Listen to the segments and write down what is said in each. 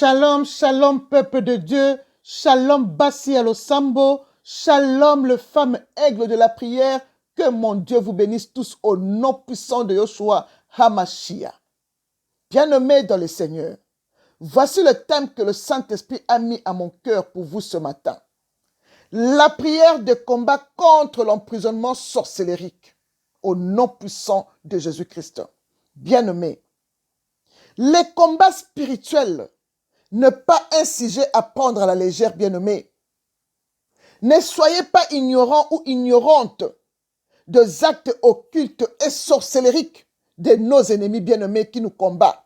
Shalom, shalom, peuple de Dieu. Shalom, Bassi Alosambo. Shalom, le fameux aigle de la prière. Que mon Dieu vous bénisse tous au nom puissant de Yoshua HaMashiach. Bien-aimés dans le Seigneur, voici le thème que le Saint-Esprit a mis à mon cœur pour vous ce matin. La prière de combat contre l'emprisonnement sorcellérique au nom puissant de Jésus-Christ. Bien-aimés, les combats spirituels ne pas un sujet à prendre à la légère, bien-aimés. Ne soyez pas ignorants ou ignorantes des actes occultes et sorcellériques de nos ennemis bien-aimés qui nous combattent.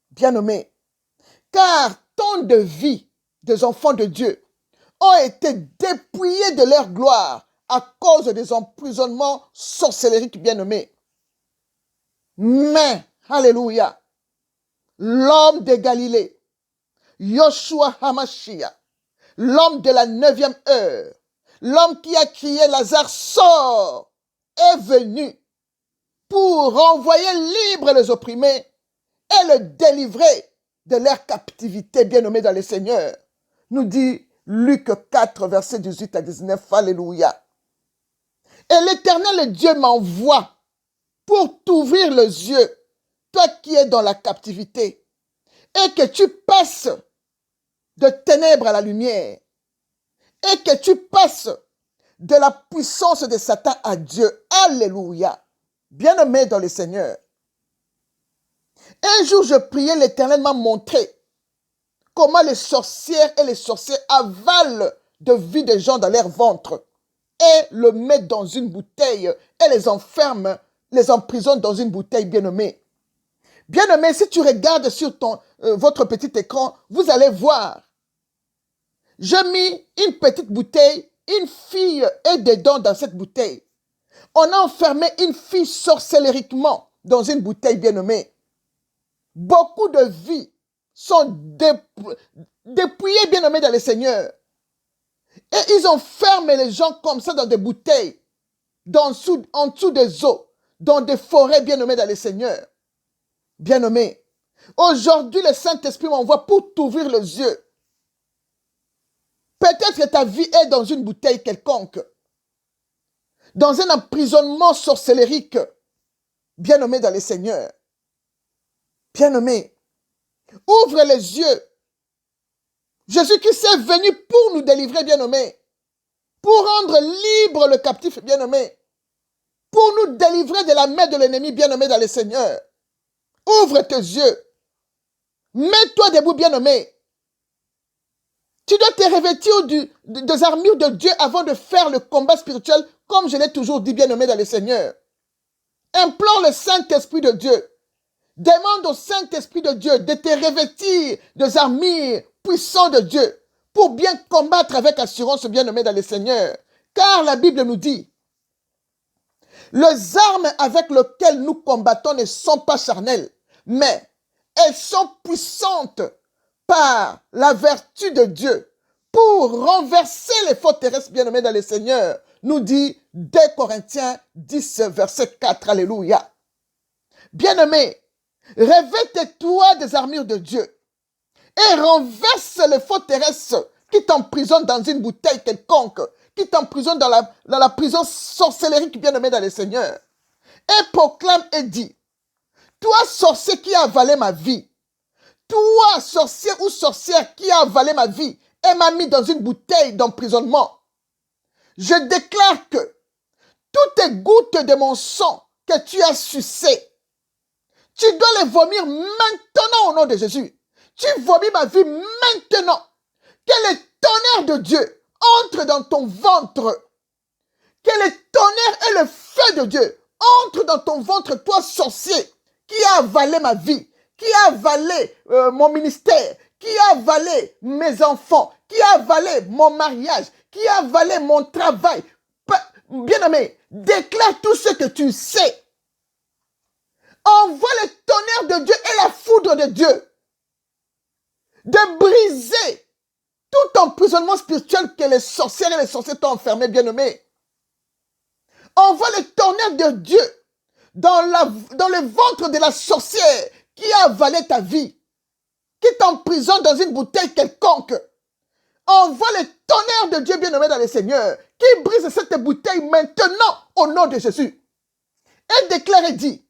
Bien-aimés, car tant de vies des enfants de Dieu ont été dépouillées de leur gloire à cause des emprisonnements sorcellériques, bien-aimés. Mais, alléluia, l'homme de Galilée, Yoshua HaMashiach, l'homme de la 9e heure, l'homme qui a crié Lazare sort, est venu pour renvoyer libre les opprimés et le délivrer de leur captivité, bien-aimés dans le Seigneur. Nous dit Luc 4, versets 18 à 19, alléluia. Et l'Éternel Dieu m'envoie pour t'ouvrir les yeux, toi qui es dans la captivité, et que tu passes de ténèbres à la lumière, et que tu passes de la puissance de Satan à Dieu. Alléluia. Bien-aimé dans le Seigneur. Un jour, je priais, l'Éternel m'a montré comment les sorcières et les sorciers avalent de vie des gens dans leur ventre et le mettent dans une bouteille et les enferment, les emprisonnent dans une bouteille, bien-aimé. Bien-aimé, si tu regardes sur votre petit écran, vous allez voir. J'ai mis une petite bouteille, une fille est dedans dans cette bouteille. On a enfermé une fille sorcellériquement dans une bouteille, bien-aimée. Beaucoup de vies sont dépouillées, bien-aimées dans le Seigneur. Et ils enferment les gens comme ça dans des bouteilles, en dessous des eaux, dans des forêts, bien-aimées dans le Seigneur. Bien-aimé, aujourd'hui, le Saint-Esprit m'envoie pour t'ouvrir les yeux. Peut-être que ta vie est dans une bouteille quelconque, dans un emprisonnement sorcellérique, bien-aimé dans le Seigneur. Bien-aimé, ouvre les yeux. Jésus-Christ est venu pour nous délivrer, bien-aimé, pour rendre libre le captif, bien-aimé, pour nous délivrer de la main de l'ennemi, bien-aimé dans le Seigneur. Ouvre tes yeux. Mets-toi debout, bien-aimé. Tu dois te revêtir des armures de Dieu avant de faire le combat spirituel, comme je l'ai toujours dit, bien-aimé dans le Seigneur. Implore le Saint-Esprit de Dieu. Demande au Saint-Esprit de Dieu de te revêtir des armures puissantes de Dieu pour bien combattre avec assurance, bien-aimé dans le Seigneur. Car la Bible nous dit, les armes avec lesquelles nous combattons ne sont pas charnelles, mais elles sont puissantes par la vertu de Dieu pour renverser les forteresses, bien-aimés dans le Seigneur, nous dit 2 Corinthiens 10, verset 4, alléluia. Bien-aimés, revêtez-toi des armures de Dieu et renverse les forteresses qui t'emprisonnent dans une bouteille quelconque, qui t'emprisonnent dans la prison sorcellérique, bien-aimé dans le Seigneur. Et proclame et dit, toi sorcier qui a avalé ma vie, toi sorcier ou sorcière qui a avalé ma vie et m'a mis dans une bouteille d'emprisonnement, je déclare que toutes les gouttes de mon sang que tu as sucées, tu dois les vomir maintenant au nom de Jésus. Tu vomis ma vie maintenant. Que le tonnerre de Dieu entre dans ton ventre. Que le tonnerre et le feu de Dieu entre dans ton ventre, toi sorcier, qui a avalé ma vie, qui a avalé mon ministère, qui a avalé mes enfants, qui a avalé mon mariage, qui a avalé mon travail. Bien-aimé, déclare tout ce que tu sais. Envoie le tonnerre de Dieu et la foudre de Dieu de briser tout emprisonnement spirituel que les sorcières et les sorciers t'ont enfermé, bien-aimé. Envoie le tonnerre de Dieu dans le ventre de la sorcière qui a avalé ta vie. qui t'emprisonne dans une bouteille quelconque. Envoie le tonnerre de Dieu bien-aimé dans le Seigneur, qui brise cette bouteille maintenant au nom de Jésus. Et déclare et dit,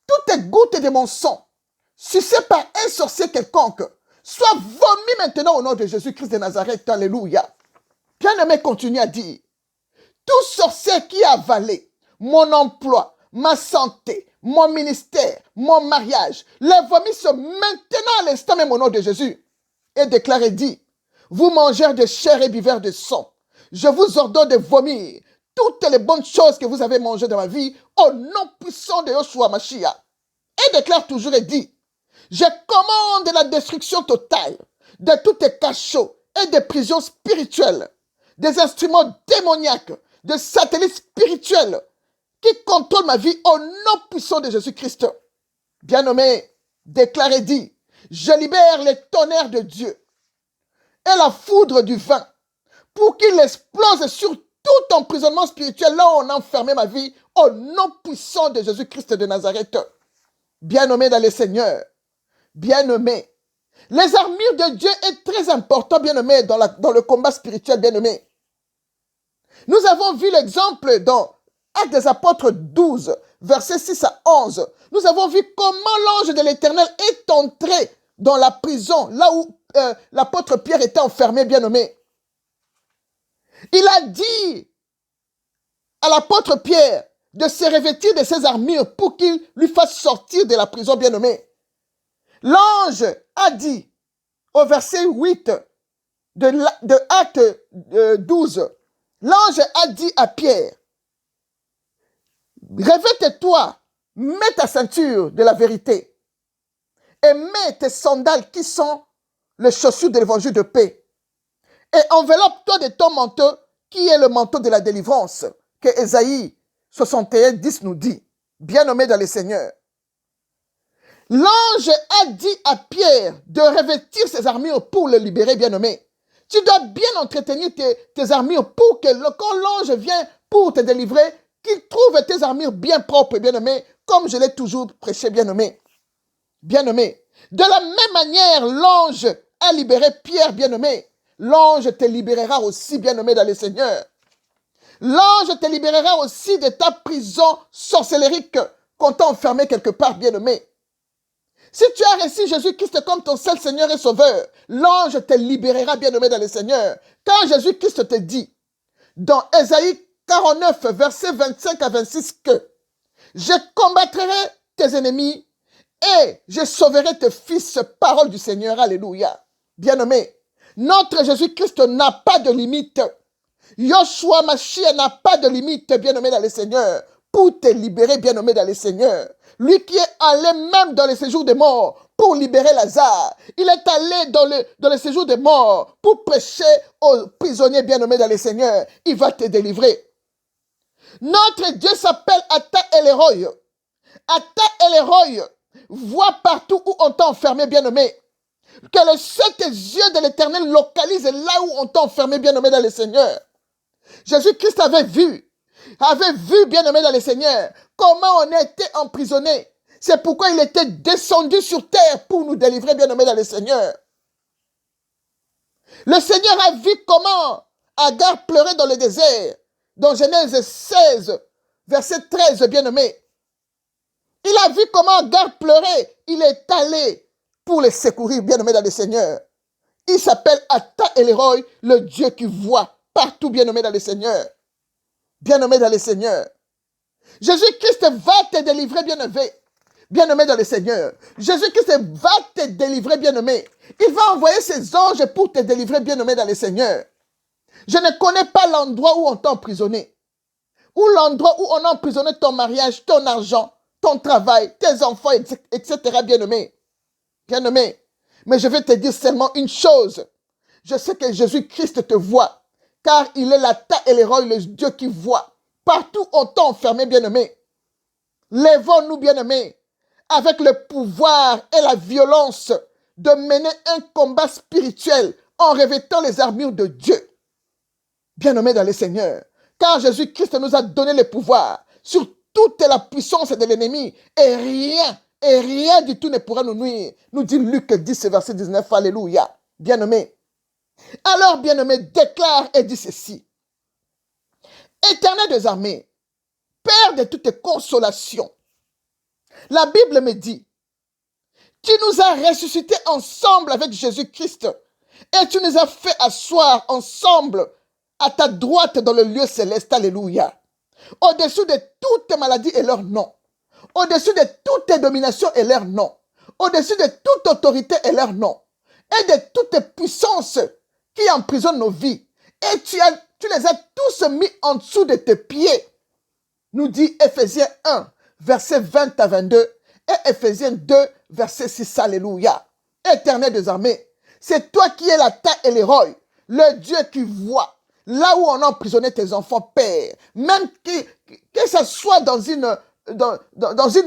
toute goutte de mon sang, sucée par un sorcier quelconque, soit vomi maintenant au nom de Jésus-Christ de Nazareth. Alléluia. Bien-aimé, continue à dire, tout sorcier qui a avalé mon emploi, ma santé, mon ministère, mon mariage, les vomisse maintenant à l'instant même au nom de Jésus. Et déclare et dit, vous mangeurs de chair et buveurs de sang, je vous ordonne de vomir toutes les bonnes choses que vous avez mangées dans ma vie au nom puissant de Yoshua Mashiach. Et déclare toujours et dit, je commande la destruction totale de tous tes cachots et des prisons spirituelles, des instruments démoniaques, des satellites spirituels qui contrôlent ma vie au nom puissant de Jésus-Christ. Bien-aimé, déclare et dit, je libère les tonnerres de Dieu et la foudre du vin pour qu'il explose sur tout emprisonnement spirituel là où on a enfermé ma vie au nom puissant de Jésus-Christ de Nazareth. Bien-aimé dans le Seigneur, bien-aimé, les armures de Dieu est très important, bien-aimé, dans le combat spirituel, bien-aimé. Nous avons vu l'exemple dans Actes des Apôtres 12, versets 6 à 11. Nous avons vu comment l'ange de l'Éternel est entré dans la prison, là où l'apôtre Pierre était enfermé, bien-aimé. Il a dit à l'apôtre Pierre de se revêtir de ses armures pour qu'il lui fasse sortir de la prison, bien-aimé. L'ange a dit au verset 8 de Actes 12, l'ange a dit à Pierre, revête-toi, mets ta ceinture de la vérité et mets tes sandales qui sont les chaussures de l'évangile de paix. Et enveloppe-toi de ton manteau qui est le manteau de la délivrance que Ésaïe 61, 10 nous dit. Bien-aimé dans le Seigneur. L'ange a dit à Pierre de revêtir ses armures pour le libérer, bien-aimé. Tu dois bien entretenir tes armures pour que quand l'ange vient pour te délivrer, qu'il trouve tes armures bien propres, bien-aimé, comme je l'ai toujours prêché, bien-aimé. Bien-aimé. De la même manière, l'ange a libéré Pierre, bien-aimé. L'ange te libérera aussi, bien-aimé dans le Seigneur. L'ange te libérera aussi de ta prison sorcellérique qu'on t'a enfermé quelque part, bien-aimé. Si tu as reçu Jésus-Christ comme ton seul Seigneur et Sauveur, l'ange te libérera, bien-aimé dans le Seigneur. Quand Jésus-Christ te dit, dans Ésaïe 49, versets 25 à 26, que je combattrai tes ennemis et je sauverai tes fils, parole du Seigneur, alléluia. Bien-aimé, notre Jésus-Christ n'a pas de limite. Yoshua Mashiach n'a pas de limite, bien-aimé dans le Seigneur, pour te libérer, bien-aimé dans le Seigneur. Lui qui est allé même dans le séjour des morts pour libérer Lazare. Il est allé dans le séjour des morts pour prêcher aux prisonniers, bien-aimés dans le Seigneur. Il va te délivrer. Notre Dieu s'appelle Atta El-Roi. Atta El-Roi voit partout où on t'a enfermé, bien-aimé. Que le sept yeux de l'Éternel localise là où on t'a enfermé, bien-aimé dans le Seigneur. Jésus-Christ avait vu, bien-aimé dans le Seigneur, comment on était emprisonné. C'est pourquoi il était descendu sur terre pour nous délivrer, bien-aimé dans le Seigneur. Le Seigneur a vu comment Agar pleurait dans le désert, dans Genèse 16, verset 13, bien-aimé. Il a vu comment Agar pleurait, il est allé pour les secourir, bien-aimé dans le Seigneur. Il s'appelle Atta El-Roi, le Dieu qui voit partout, bien-aimé dans le Seigneur. Bien-aimé dans le Seigneur. Jésus-Christ va te délivrer, bien-aimé. Bien-aimé dans le Seigneur. Jésus-Christ va te délivrer, bien-aimé. Il va envoyer ses anges pour te délivrer, bien-aimé dans le Seigneur. Je ne connais pas l'endroit où on t'a emprisonné. Ou l'endroit où on a emprisonné ton mariage, ton argent, ton travail, tes enfants, etc. bien-aimé. Bien-aimé. Mais je vais te dire seulement une chose. Je sais que Jésus-Christ te voit. Car il est l'Atta El-Roi, le Dieu qui voit. Partout on t'a enfermé, bien-aimé. Lèvons-nous, bien-aimés, avec le pouvoir et la violence de mener un combat spirituel en revêtant les armures de Dieu. Bien-aimés dans le Seigneur, car Jésus-Christ nous a donné le pouvoir sur toute la puissance de l'ennemi et rien et rien du tout ne pourra nous nuire. Nous dit Luc 10, verset 19, alléluia. Bien-aimé. Alors, bien-aimé, déclare et dit ceci. Éternel des armées, Père de toutes consolations, la Bible me dit, tu nous as ressuscités ensemble avec Jésus-Christ et tu nous as fait asseoir ensemble à ta droite dans le lieu céleste, alléluia. Au-dessus de toutes maladies et leur nom, au-dessus de toutes dominations et leur nom, au-dessus de toute autorité et leur nom, et de toute puissance qui emprisonne nos vies. Et tu les as tous mis en dessous de tes pieds. Nous dit Éphésiens 1, verset 20 à 22, et Éphésiens 2, verset 6, alléluia. Éternel des armées, c'est toi qui es la taille et l'héroï, le Dieu qui voit. Là où on a emprisonné tes enfants, Père, même que ce soit dans une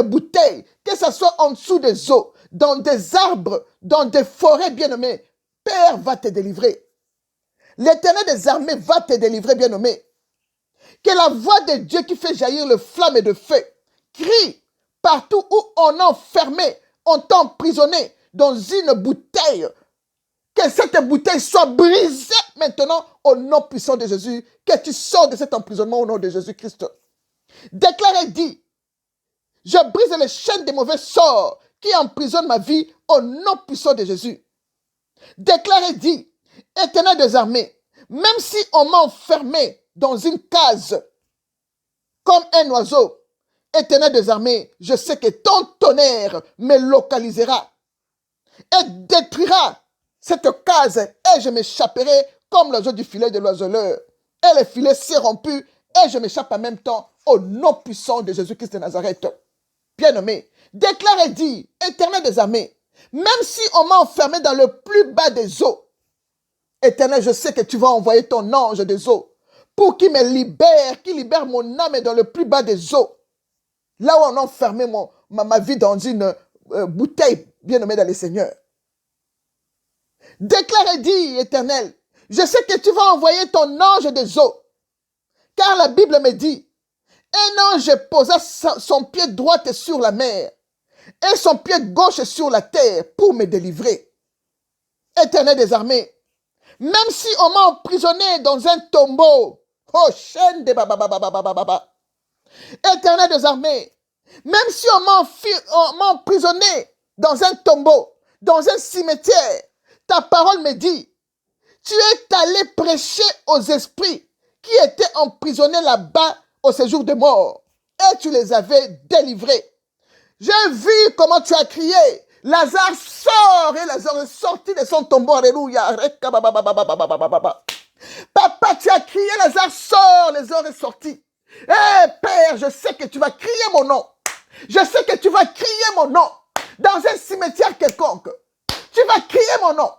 bouteille, que ce soit en dessous des eaux, dans des arbres, dans des forêts, bien-aimés, Père va te délivrer. L'Éternel des armées va te délivrer, bien-aimé. Que la voix de Dieu qui fait jaillir le flamme de feu crie partout où on a enfermé, on t'a emprisonné dans une bouteille. Que cette bouteille soit brisée maintenant au nom puissant de Jésus. Que tu sors de cet emprisonnement au nom de Jésus-Christ. Déclare et dis, je brise les chaînes des mauvais sorts qui emprisonnent ma vie au nom puissant de Jésus. Déclare et dis, Éternel des armées, même si on m'a enfermé dans une case comme un oiseau, Éternel des armées, je sais que ton tonnerre me localisera et détruira cette case et je m'échapperai comme l'oiseau du filet de l'oiseleur. Et le filet s'est rompu et je m'échappe en même temps au nom puissant de Jésus-Christ de Nazareth. Bien-aimé, déclare et dis, Éternel des armées, même si on m'a enfermé dans le plus bas des eaux, Éternel, je sais que tu vas envoyer ton ange des eaux pour qu'il me libère, qu'il libère mon âme dans le plus bas des eaux. Là où on a enfermé ma vie dans une bouteille, bien-aimée dans le Seigneur. Déclare et dis, Éternel, je sais que tu vas envoyer ton ange des eaux. Car la Bible me dit, un ange posa son pied droit sur la mer et son pied gauche sur la terre pour me délivrer. Éternel des armées, même si on m'a emprisonné dans un tombeau, oh, chaîne de bababababababa. Éternel des armées, même si on m'a emprisonné dans un tombeau, dans un cimetière, ta parole me dit, tu es allé prêcher aux esprits qui étaient emprisonnés là-bas au séjour de mort et tu les avais délivrés. J'ai vu comment tu as crié, Lazare sort et Lazare est sorti de son tombeau, alléluia. Papa, tu as crié, Lazare sort, Lazare est sorti. Eh Père, je sais que tu vas crier mon nom. Je sais que tu vas crier mon nom dans un cimetière quelconque. Tu vas crier mon nom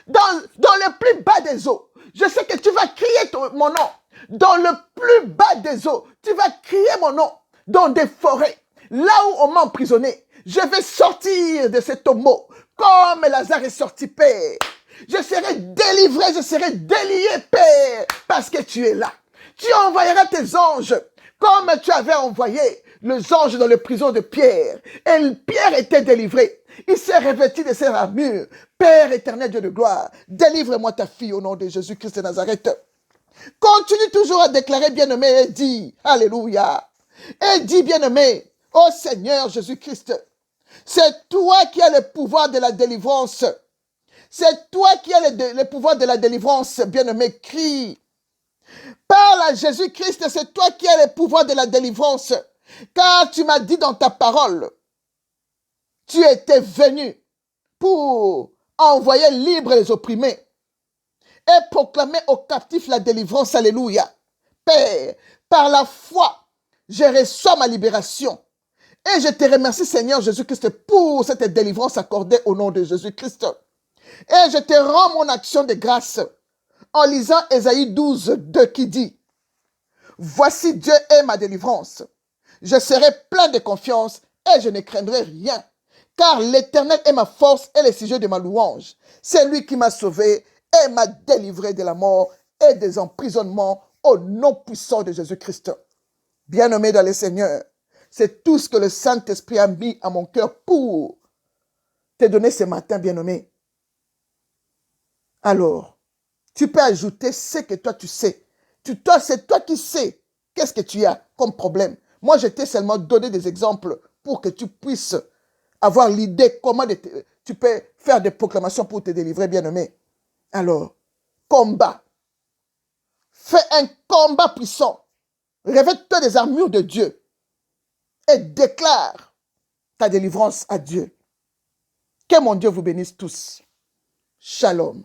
dans le plus bas des eaux. Je sais que tu vas crier mon nom dans le plus bas des eaux. Tu vas crier mon nom dans des forêts. Là où on m'a emprisonné, je vais sortir de ce tombeau comme Lazare est sorti, Père. Je serai délivré, je serai délié, Père, parce que tu es là. Tu envoyeras tes anges comme tu avais envoyé les anges dans les prisons de Pierre. Et Pierre était délivré. Il s'est revêtu de ses armures. Père éternel, Dieu de gloire, délivre-moi ta fille au nom de Jésus-Christ de Nazareth. Continue toujours à déclarer, bien-aimé, et dis, alléluia. Et dis, bien-aimé, ô Seigneur Jésus-Christ, c'est toi qui as le pouvoir de la délivrance. C'est toi qui as le pouvoir de la délivrance, bien-aimé, crie. Parle à Jésus-Christ, c'est toi qui as le pouvoir de la délivrance. Car tu m'as dit dans ta parole, tu étais venu pour envoyer libres les opprimés et proclamer aux captifs la délivrance. Alléluia. Père, par la foi, je reçois ma libération. Et je te remercie, Seigneur Jésus-Christ, pour cette délivrance accordée au nom de Jésus-Christ. Et je te rends mon action de grâce en lisant Ésaïe 12, 2 qui dit, « Voici Dieu est ma délivrance. Je serai plein de confiance et je ne craindrai rien, car l'Éternel est ma force et le sujet de ma louange. C'est lui qui m'a sauvé et m'a délivré de la mort et des emprisonnements au nom puissant de Jésus-Christ. » Bien-aimé dans le Seigneur, C'est tout ce que le Saint-Esprit a mis à mon cœur pour te donner ce matin, bien-aimé. Alors, tu peux ajouter ce que toi tu sais. C'est toi qui sais qu'est-ce que tu as comme problème. Moi, je t'ai seulement donné des exemples pour que tu puisses avoir l'idée comment tu peux faire des proclamations pour te délivrer, bien-aimé. Alors, combat. Fais un combat puissant. Revêt-toi des armures de Dieu et déclare ta délivrance à Dieu. Que mon Dieu vous bénisse tous. Shalom.